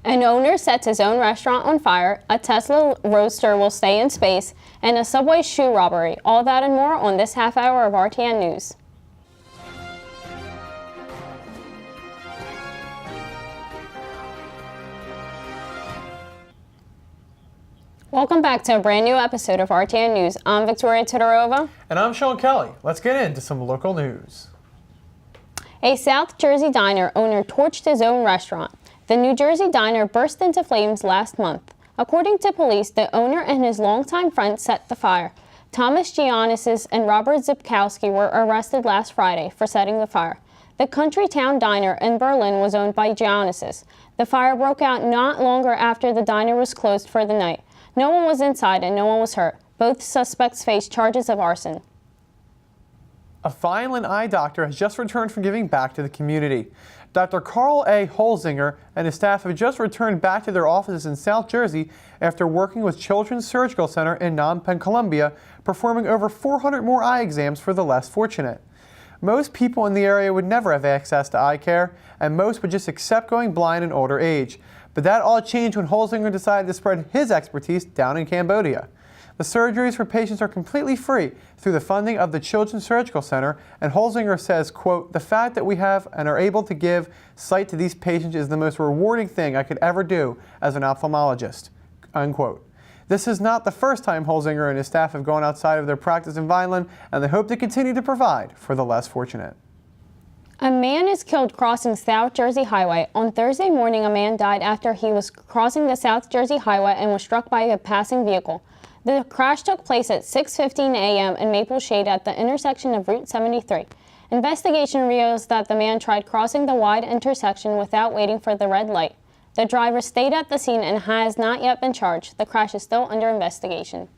An owner sets his own restaurant on fire, a Tesla Roadster will stay in space, and a Subway shoe robbery. All that and more on this half hour of RTN News. Welcome back to a brand new episode of RTN News. I'm Victoria Todorova. And I'm Sean Kelly. Let's get into some local news. A South Jersey diner owner torched his own restaurant. The New Jersey diner burst into flames last month. According to police, the owner and his longtime friend set the fire. Thomas Giannis and Robert Zipkowski were arrested last Friday for setting the fire. The Country Town Diner in Berlin was owned by Giannis. The fire broke out not longer after the diner was closed for the night. No one was inside and no one was hurt. Both suspects face charges of arson. A violent eye doctor has just returned from giving back to the community. Dr. Carl A. Holzinger and his staff have just returned back to their offices in South Jersey after working with Children's Surgical Center in Phnom Penh, Colombia, performing over 400 more eye exams for the less fortunate. Most people in the area would never have access to eye care, and most would just accept going blind in older age. But that all changed when Holzinger decided to spread his expertise down in Cambodia. The surgeries for patients are completely free through the funding of the Children's Surgical Center, and Holzinger says, quote, "The fact that we have and are able to give sight to these patients is the most rewarding thing I could ever do as an ophthalmologist," unquote. This is not the first time Holzinger and his staff have gone outside of their practice in Vineland, and they hope to continue to provide for the less fortunate. A man is killed crossing South Jersey Highway. On Thursday morning, a man died after he was crossing the South Jersey Highway and was struck by a passing vehicle. The crash took place at 6:15 a.m. in Maple Shade at the intersection of Route 73. Investigation reveals that the man tried crossing the wide intersection without waiting for the red light. The driver stayed at the scene and has not yet been charged. The crash is still under investigation.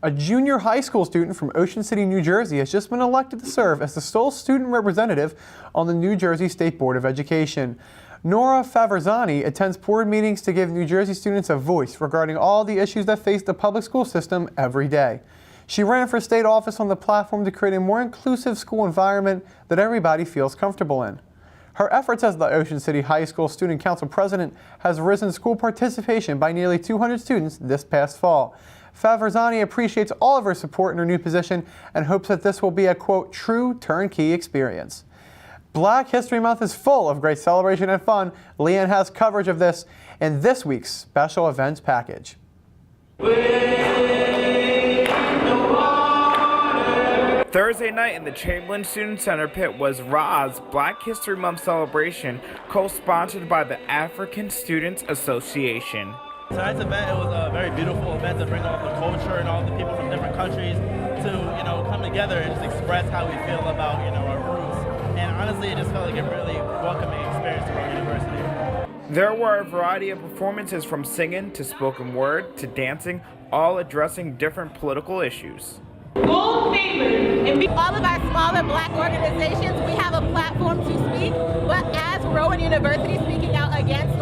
A junior high school student from Ocean City, New Jersey has just been elected to serve as the sole student representative on the New Jersey State Board of Education. Nora Favarzani attends board meetings to give New Jersey students a voice regarding all the issues that face the public school system every day. She ran for state office on the platform to create a more inclusive school environment that everybody feels comfortable in. Her efforts as the Ocean City High School Student Council president has risen school participation by nearly 200 students this past fall. Favarzani appreciates all of her support in her new position and hopes that this will be a, quote, true turnkey experience. Black History Month is full of great celebration and fun. Leanne has coverage of this in this week's special events package. Thursday night in the Chamberlain Student Center pit was RA's Black History Month celebration, co-sponsored by the African Students Association. Tonight's event, it was a very beautiful event to bring all the culture and all the people from different countries to, come together and just express how we feel about, our roots. And honestly, it just felt like a really welcoming experience to our university. There were a variety of performances from singing to spoken word to dancing, all addressing different political issues. All of our smaller Black organizations, we have a platform to speak, but as Rowan University speaking out against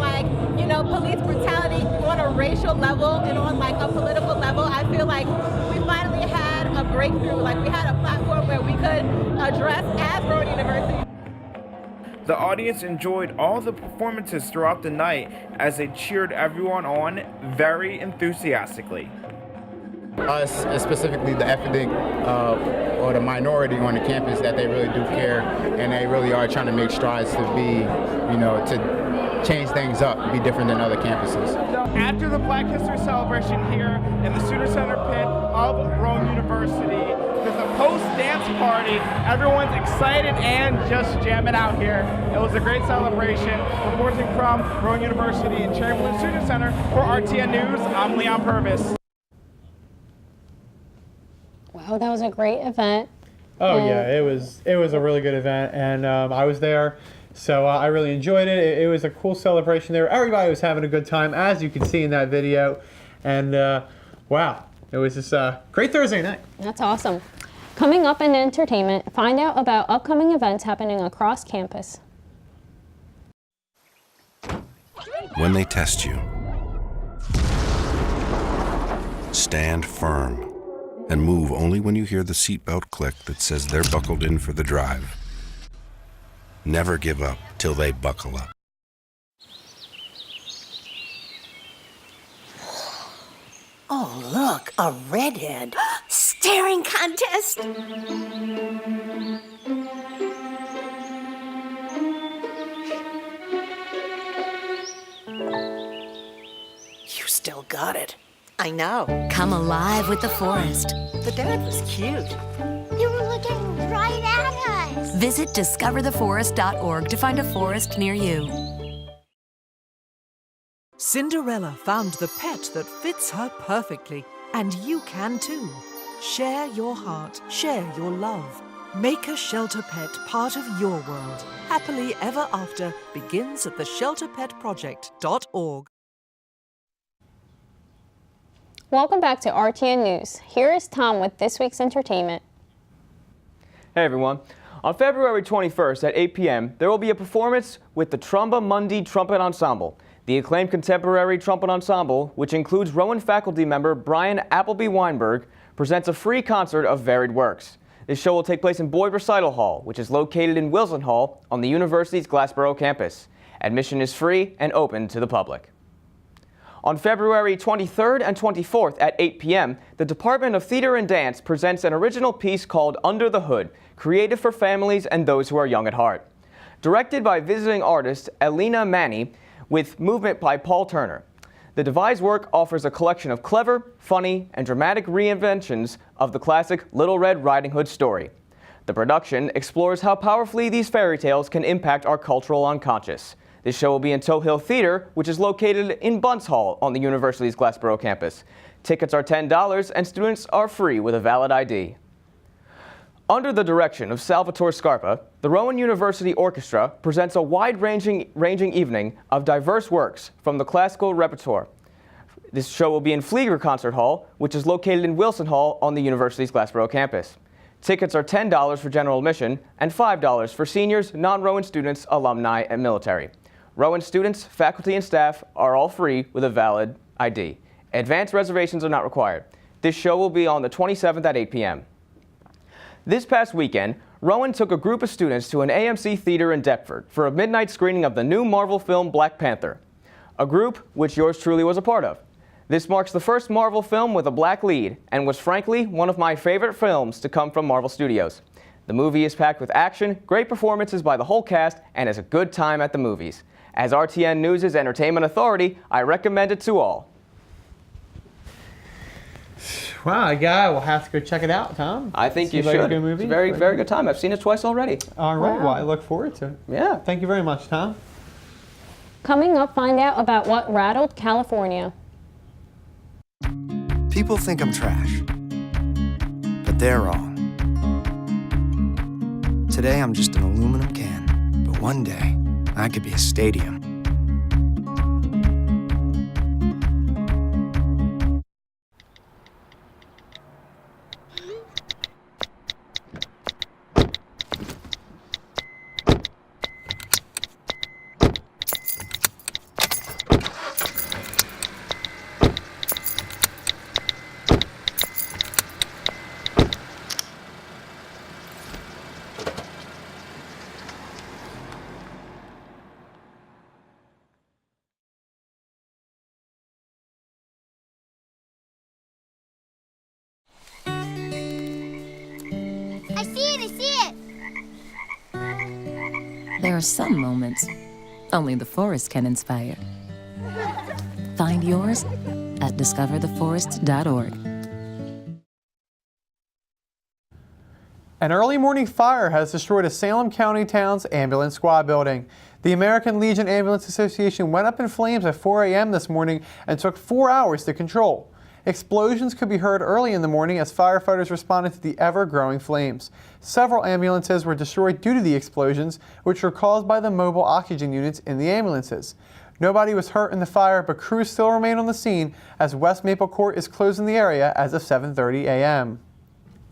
police brutality on a racial level and on a political level, I feel like we finally had a breakthrough, we had a platform where we could address as Rowan University. The audience enjoyed all the performances throughout the night as they cheered everyone on very enthusiastically. Us, specifically the ethnic or the minority on the campus, that they really do care and they really are trying to make strides to be, to change things up, be different than other campuses. After the Black History celebration here in the Student Center pit of Rowan University, there's a post-dance party. Everyone's excited and just jamming out here. It was a great celebration. Reporting from Rowan University and Chamberlain Student Center for RTN News, I'm Leon Purvis. Wow, that was a great event. Oh yeah, it was a really good event, and I was there, so I really enjoyed it. It was a cool celebration there. Everybody was having a good time, as you can see in that video, and wow, it was just a great Thursday night. That's awesome. Coming up in entertainment, find out about upcoming events happening across campus. When they test you, stand firm and move only when you hear the seatbelt click that says they're buckled in for the drive. Never give up till they buckle up. Oh, look, a redhead. Staring contest. You still got it. I know. Come alive with the forest. The dad was cute. You were looking right at us. Visit discovertheforest.org to find a forest near you. Cinderella found the pet that fits her perfectly, and you can too. Share your heart, share your love. Make a shelter pet part of your world. Happily Ever After begins at theshelterpetproject.org. Welcome back to RTN News. Here is Tom with this week's entertainment. Hey everyone. On February 21st at 8 p.m., there will be a performance with the Tromba Mundi Trumpet Ensemble. The acclaimed contemporary trumpet ensemble, which includes Rowan faculty member Brian Appleby Weinberg, presents a free concert of varied works. This show will take place in Boyd Recital Hall, which is located in Wilson Hall on the university's Glassboro campus. Admission is free and open to the public. On February 23rd and 24th at 8 p.m., the Department of Theater and Dance presents an original piece called Under the Hood, created for families and those who are young at heart. Directed by visiting artist Elena Manny, with movement by Paul Turner. The devised work offers a collection of clever, funny, and dramatic reinventions of the classic Little Red Riding Hood story. The production explores how powerfully these fairy tales can impact our cultural unconscious. This show will be in Toe Hill Theater, which is located in Bunce Hall on the university's Glassboro campus. Tickets are $10 and students are free with a valid ID. Under the direction of Salvatore Scarpa, the Rowan University Orchestra presents a wide-ranging evening of diverse works from the classical repertoire. This show will be in Flieger Concert Hall, which is located in Wilson Hall on the university's Glassboro campus. Tickets are $10 for general admission and $5 for seniors, non-Rowan students, alumni, and military. Rowan students, faculty, and staff are all free with a valid ID. Advanced reservations are not required. This show will be on the 27th at 8 p.m. This past weekend, Rowan took a group of students to an AMC theater in Deptford for a midnight screening of the new Marvel film Black Panther, a group which yours truly was a part of. This marks the first Marvel film with a black lead and was frankly one of my favorite films to come from Marvel Studios. The movie is packed with action, great performances by the whole cast, and is a good time at the movies. As RTN News' entertainment authority, I recommend it to all. Wow, I will have to go check it out, Tom. I think you Seems should. like a good movie. It's a very, very good time. I've seen it twice already. All right, Wow. well, I look forward to it. Yeah. Thank you very much, Tom. Coming up, find out about what rattled California. People think I'm trash, but they're wrong. Today I'm just an aluminum can, but one day I could be a stadium. I see it! There are some moments only the forest can inspire. Find yours at discovertheforest.org. An early morning fire has destroyed a Salem County Town's ambulance squad building. The American Legion Ambulance Association went up in flames at 4 a.m. this morning and took 4 hours to control. Explosions could be heard early in the morning as firefighters responded to the ever-growing flames. Several ambulances were destroyed due to the explosions, which were caused by the mobile oxygen units in the ambulances. Nobody was hurt in the fire, but crews still remain on the scene as West Maple Court is closed in the area as of 7:30 a.m.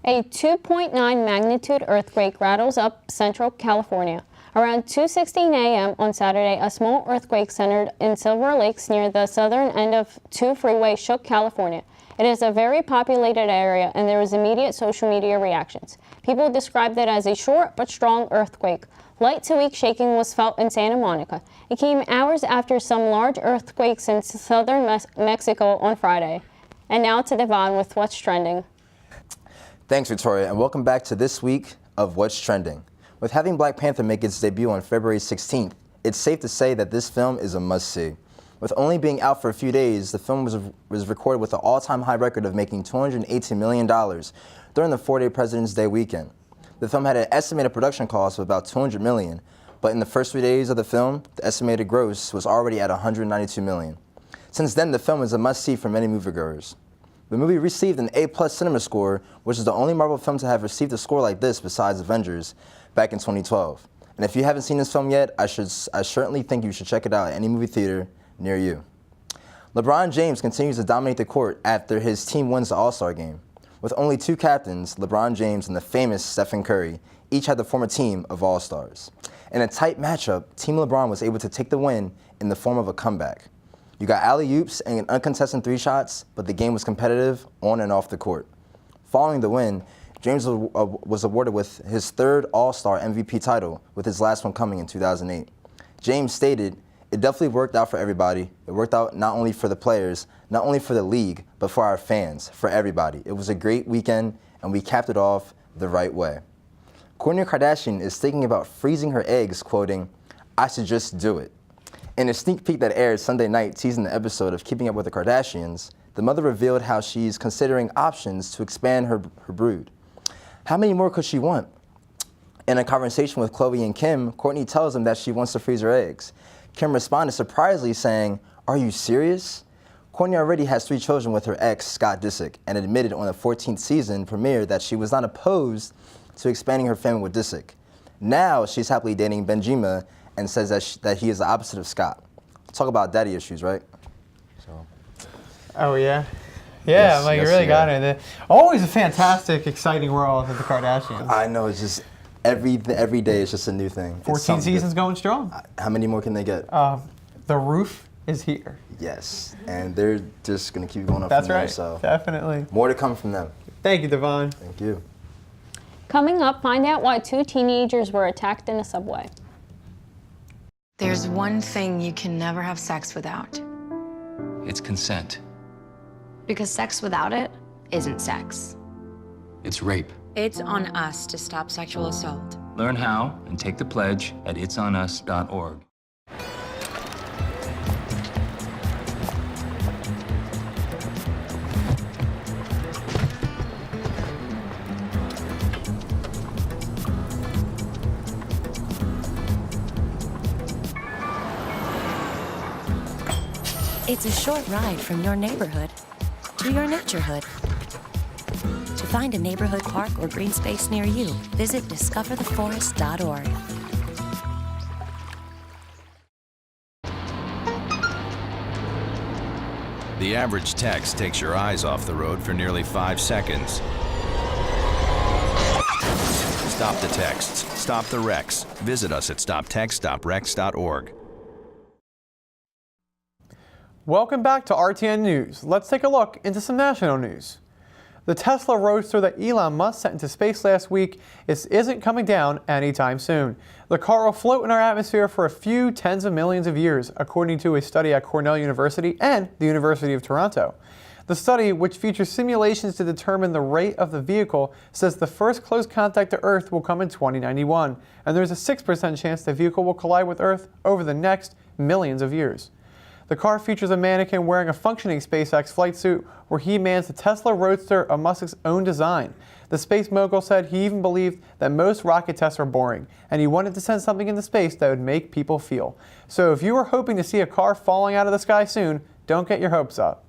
A 2.9 magnitude earthquake rattles up Central California. Around 2:16 a.m. on Saturday, a small earthquake centered in Silver Lakes near the southern end of 2 freeway shook California. It is a very populated area and there was immediate social media reactions. People described it as a short but strong earthquake. Light to weak shaking was felt in Santa Monica. It came hours after some large earthquakes in southern Mexico on Friday. And now to Devon with What's Trending. Thanks, Victoria, and welcome back to this week of What's Trending. With having Black Panther make its debut on February 16th, it's safe to say that this film is a must-see. With only being out for a few days, the film was recorded with an all-time high record of making $218 million during the 4-day President's Day weekend. The film had an estimated production cost of about $200 million, but in the first 3 days of the film, the estimated gross was already at $192 million. Since then, the film is a must-see for many moviegoers. The movie received an A+ cinema score, which is the only Marvel film to have received a score like this besides Avengers back in 2012. And if you haven't seen this film yet, I certainly think you should check it out at any movie theater near you. LeBron James continues to dominate the court after his team wins the All-Star game. With only 2 captains, LeBron James and the famous Stephen Curry, each had to form a team of All-Stars. In a tight matchup, Team LeBron was able to take the win in the form of a comeback. You got alley-oops and uncontested 3 shots, but the game was competitive on and off the court. Following the win, James was awarded with his 3rd All-Star MVP title, with his last one coming in 2008. James stated, "It definitely worked out for everybody. It worked out not only for the players, not only for the league, but for our fans, for everybody. It was a great weekend, and we capped it off the right way." Kourtney Kardashian is thinking about freezing her eggs, quoting, "I should just do it." In a sneak peek that aired Sunday night teasing the episode of Keeping Up with the Kardashians, the mother revealed how she's considering options to expand her brood. How many more could she want? In a conversation with Khloe and Kim, Kourtney tells them that she wants to freeze her eggs. Kim responded surprisingly saying, "Are you serious?" Kourtney already has 3 children with her ex, Scott Disick, and admitted on the 14th season premiere that she was not opposed to expanding her family with Disick. Now she's happily dating Benjima and says that he is the opposite of Scott. Talk about daddy issues, right? Oh, yeah? Yes, Yeah, you yes, really yeah. got it. Always a fantastic, exciting world of the Kardashians. I know, it's just every day it's just a new thing. 14 seasons going strong. How many more can they get? The roof is here. Yes, and they're just going to keep going up That's from there. right, So definitely. more to come from them. Thank you, Devon. Thank you. Coming up, find out why 2 teenagers were attacked in a subway. There's one thing you can never have sex without. It's consent. Because sex without it isn't sex. It's rape. It's on us to stop sexual assault. Learn how and take the pledge at itsonus.org. It's a short ride from your neighborhood to your naturehood. To find a neighborhood park or green space near you, visit discovertheforest.org. The average text takes your eyes off the road for nearly 5 seconds. Stop the texts. Stop the wrecks. Visit us at stoptextstoprex.org. Welcome back to RTN News. Let's take a look into some national news. The Tesla Roadster that Elon Musk sent into space last week isn't coming down anytime soon. The car will float in our atmosphere for a few tens of millions of years, according to a study at Cornell University and the University of Toronto. The study, which features simulations to determine the rate of the vehicle, says the first close contact to Earth will come in 2091, and there's a 6% chance the vehicle will collide with Earth over the next millions of years. The car features a mannequin wearing a functioning SpaceX flight suit where he mans the Tesla Roadster of Musk's own design. The space mogul said he even believed that most rocket tests are boring, and he wanted to send something into space that would make people feel. So if you were hoping to see a car falling out of the sky soon, don't get your hopes up.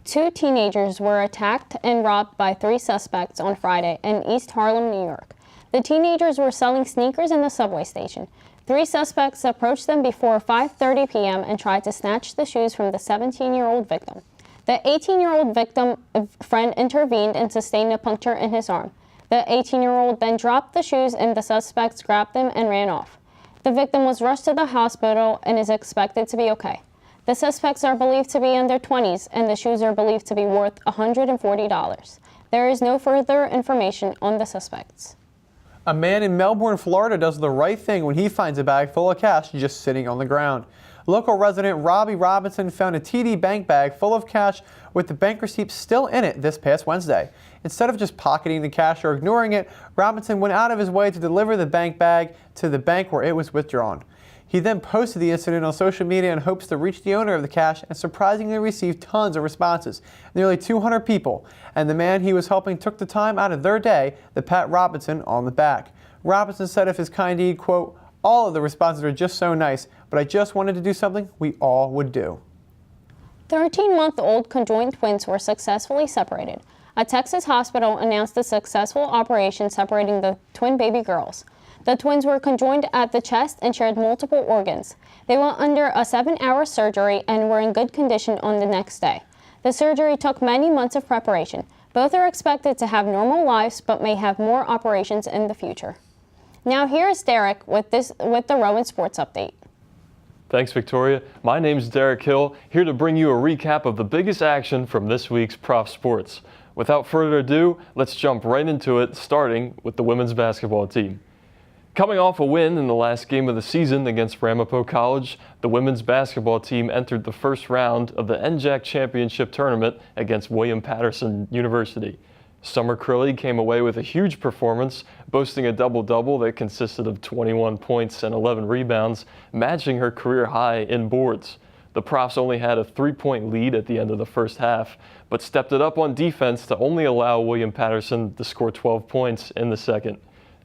2 teenagers were attacked and robbed by 3 suspects on Friday in East Harlem, New York. The teenagers were selling sneakers in the subway station. 3 suspects approached them before 5:30 p.m. and tried to snatch the shoes from the 17-year-old victim. The 18-year-old victim friend intervened and sustained a puncture in his arm. The 18-year-old then dropped the shoes and the suspects grabbed them and ran off. The victim was rushed to the hospital and is expected to be okay. The suspects are believed to be in their 20s and the shoes are believed to be worth $140. There is no further information on the suspects. A man in Melbourne, Florida does the right thing when he finds a bag full of cash just sitting on the ground. Local resident Robbie Robinson found a TD bank bag full of cash with the bank receipts still in it this past Wednesday. Instead of just pocketing the cash or ignoring it, Robinson went out of his way to deliver the bank bag to the bank where it was withdrawn. He then posted the incident on social media in hopes to reach the owner of the cash and surprisingly received tons of responses, nearly 200 people, and the man he was helping took the time out of their day to pat Robinson on the back. Robinson said of his kind deed, quote, "All of the responses are just so nice, but I just wanted to do something we all would do." 13-month-old conjoined twins were successfully separated. A Texas hospital announced the successful operation separating the twin baby girls. The twins were conjoined at the chest and shared multiple organs. They went under a 7-hour surgery and were in good condition on the next day. The surgery took many months of preparation. Both are expected to have normal lives but may have more operations in the future. Now here is Derek with the Rowan Sports Update. Thanks, Victoria. My name's Derek Hill, here to bring you a recap of the biggest action from this week's Prof Sports. Without further ado, let's jump right into it, starting with the women's basketball team. Coming off a win in the last game of the season against Ramapo College, the women's basketball team entered the first round of the NJAC Championship Tournament against William Patterson University. Summer Crilly came away with a huge performance, boasting a double-double that consisted of 21 points and 11 rebounds, matching her career high in boards. The Profs only had a 3-point lead at the end of the first half, but stepped it up on defense to only allow William Patterson to score 12 points in the second.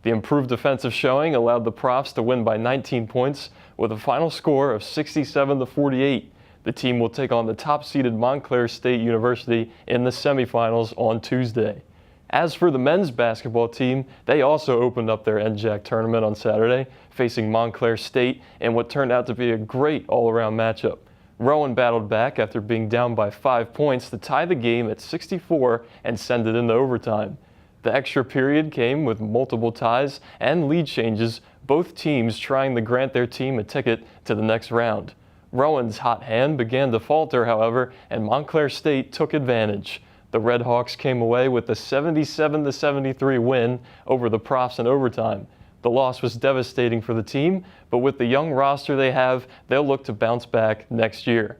The improved defensive showing allowed the Profs to win by 19 points with a final score of 67-48. The team will take on the top-seeded Montclair State University in the semifinals on Tuesday. As for the men's basketball team, they also opened up their NJAC tournament on Saturday, facing Montclair State in what turned out to be a great all-around matchup. Rowan battled back after being down by 5 points to tie the game at 64 and send it into overtime. The extra period came with multiple ties and lead changes, both teams trying to grant their team a ticket to the next round. Rowan's hot hand began to falter, however, and Montclair State took advantage. The Red Hawks came away with a 77-73 win over the Profs in overtime. The loss was devastating for the team, but with the young roster they have, they'll look to bounce back next year.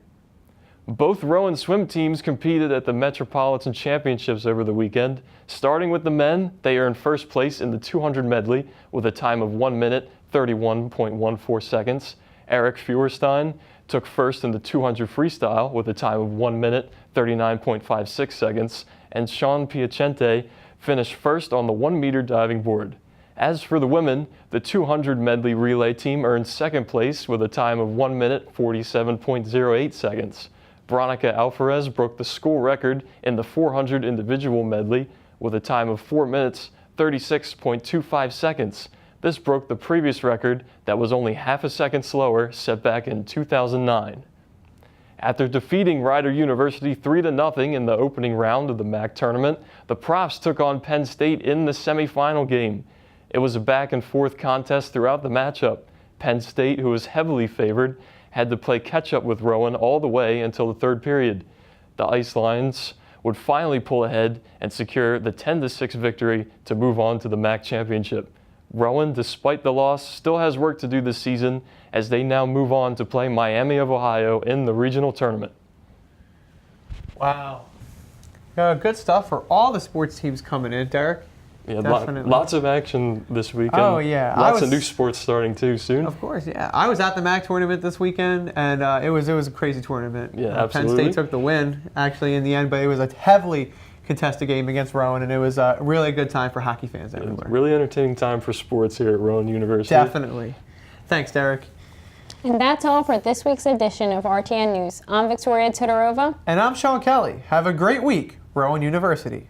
Both Rowan swim teams competed at the Metropolitan Championships over the weekend. Starting with the men, they earned first place in the 200 medley with a time of 1 minute, 31.14 seconds. Eric Feuerstein took first in the 200 freestyle with a time of 1 minute, 39.56 seconds. And Sean Piacente finished first on the 1-meter diving board. As for the women, the 200 medley relay team earned second place with a time of 1 minute, 47.08 seconds. Veronica Alvarez broke the school record in the 400 individual medley with a time of 4 minutes, 36.25 seconds. This broke the previous record that was only half a second slower, set back in 2009. After defeating Rider University 3-0 in the opening round of the MAC tournament, the Profs took on Penn State in the semifinal game. It was a back-and-forth contest throughout the matchup. Penn State, who was heavily favored, had to play catch-up with Rowan all the way until the third period. The Ice Lions would finally pull ahead and secure the 10-6 victory to move on to the MAC championship. Rowan, despite the loss, still has work to do this season as they now move on to play Miami of Ohio in the regional tournament. Wow. Good stuff for all the sports teams coming in, Derek. Yeah, lots of action this weekend. Oh, yeah. Lots of new sports starting too soon. Of course, yeah. I was at the MAC tournament this weekend, and it was a crazy tournament. Yeah, absolutely. Penn State took the win, actually, in the end, but it was a heavily contested game against Rowan, and it was a really good time for hockey fans everywhere. Really entertaining time for sports here at Rowan University. Definitely. Thanks, Derek. And that's all for this week's edition of RTN News. I'm Victoria Todorova. And I'm Sean Kelly. Have a great week, Rowan University.